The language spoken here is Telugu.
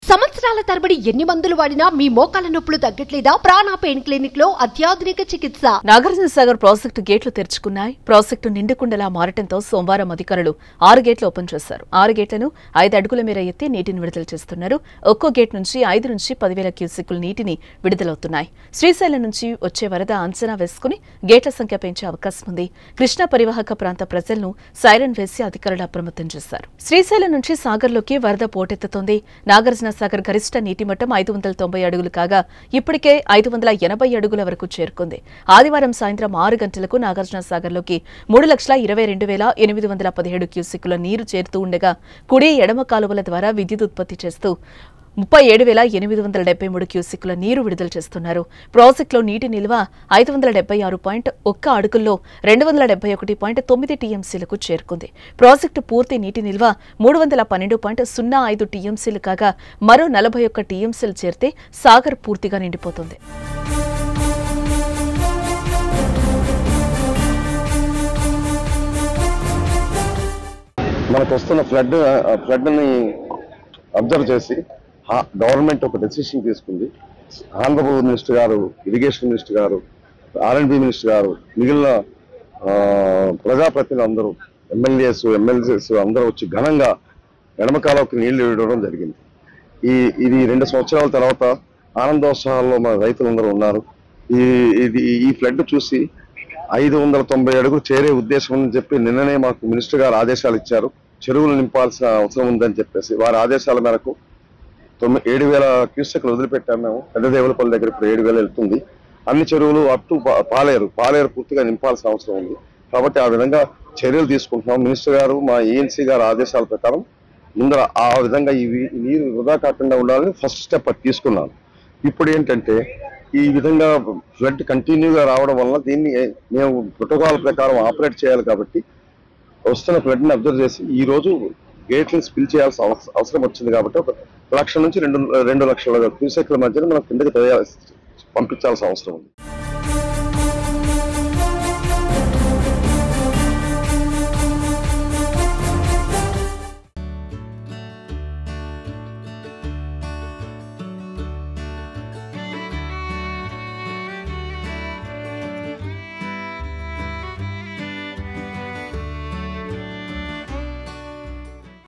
సంవత్సరాల తరబడి ఎన్ని మందులు వాడినా మీ మోకాల నొప్పులు తగ్గట్లేదా? ప్రాణ పెయిన్ క్లినిక్ లో అత్యాధునిక చికిత్స. నాగార్జున సాగర్ ప్రాజెక్టు గేట్లు తెరుచుకున్నాయి. ప్రాజెక్టు నిండుకుండలా మారటంతో సోమవారం అధికారులు 6 గేట్లు ఓపెన్ చేశారు. 6 గేట్లను 5 అడుగుల మేర ఎత్తి నీటిని విడుదల చేస్తున్నారు. ఒక్కో గేట్ నుంచి 5 నుంచి 10,000 క్యూసెక్కుల నీటిని విడుదలవుతున్నాయి. శ్రీశైలం నుంచి వచ్చే వరద అంచనా వేసుకుని గేట్ల సంఖ్య పెంచే అవకాశం ఉంది. కృష్ణా పరివాహక ప్రాంత ప్రజలను సైరన్ వేసి అధికారులు అప్రమత్తం చేశారు. శ్రీశైలం నుంచి సాగర్లోకి వరద పోటెత్తుతోంది. నాగార్జున సాగర్ గరిష్ట నీటి మట్టం 590 అడుగులు కాగా ఇప్పటికే 580 అడుగుల వరకు చేరుకుంది. ఆదివారం సాయంత్రం 6 గంటలకు నాగార్జున సాగర్లోకి 3,22,817 క్యూసెక్కుల నీరు చేరుతూ ఉండగా కుడి ఎడమ కాలువల ద్వారా విద్యుత్ ఉత్పత్తి చేస్తూ 37,873 క్యూసెక్కుల నీరు విడుదల చేస్తున్నారు. ప్రాజెక్టులో నీటి నిల్వ 576.1 అడుగుల్లో 271.9 టీఎంసీలకు చేరుకుంది. ప్రాజెక్టు పూర్తి నీటి నిల్వ 312.05 టీఎంసీలు కాగా మరో 41 టీఎంసీలు చేరితే సాగర్ పూర్తిగా నిండిపోతుంది. మనకు వస్తున్న ఫ్లడ్ని అబ్జర్వ్ చేసి గవర్నమెంట్ ఒక డెసిషన్ తీసుకుంది. ఆంధ్రప్రదేశ్ మినిస్టర్ గారు, ఇరిగేషన్ మినిస్టర్ గారు, R&B మినిస్టర్ గారు, మిగిలిన ప్రజాప్రతినిధులు అందరూ, ఎమ్మెల్యేస్ అందరూ వచ్చి ఘనంగా ఎడమకాలకి నీళ్లు ఇవ్వడం జరిగింది. ఇది 2 సంవత్సరాల తర్వాత ఆనందోత్సాహాల్లో మన రైతులందరూ ఉన్నారు. ఈ ఫ్లడ్ చూసి 590 అడుగులు చేరే ఉద్దేశం అని చెప్పి నిన్ననే మాకు మినిస్టర్ గారు ఆదేశాలు ఇచ్చారు. చెరువులు నింపాల్సిన అవసరం ఉందని చెప్పేసి వారి ఆదేశాల మేరకు 7,000 క్యూసెక్లు వదిలిపెట్టాము. మేము పెద్దదేవులపల్లి దగ్గర ఇప్పుడు 7,000 వెళ్తుంది. అన్ని చెరువులు అప్ టు పాలేరు పూర్తిగా నింపాల్సిన అవసరం ఉంది. కాబట్టి ఆ విధంగా చర్యలు తీసుకుంటున్నాం. మినిస్టర్ గారు, మా ENC గారు ఆదేశాల ప్రకారం ముందర ఆ విధంగా ఈ నీరు వృధా కాకుండా ఉండాలని ఫస్ట్ స్టెప్ తీసుకున్నాను. ఇప్పుడు ఏంటంటే ఈ విధంగా ఫ్లడ్ కంటిన్యూగా రావడం వల్ల దీన్ని మేము ప్రోటోకాల్ ప్రకారం ఆపరేట్ చేయాలి. కాబట్టి వస్తున్న ఫ్లడ్ని అబ్జర్వ్ చేసి ఈ రోజు గేట్లను స్పిల్ చేయాల్సిన అవసరం వచ్చింది. కాబట్టి 1 లక్ష నుంచి 2 లక్షల క్యూసెక్ల మధ్యన మనం కిందకి పంపించాల్సిన అవసరం ఉంది.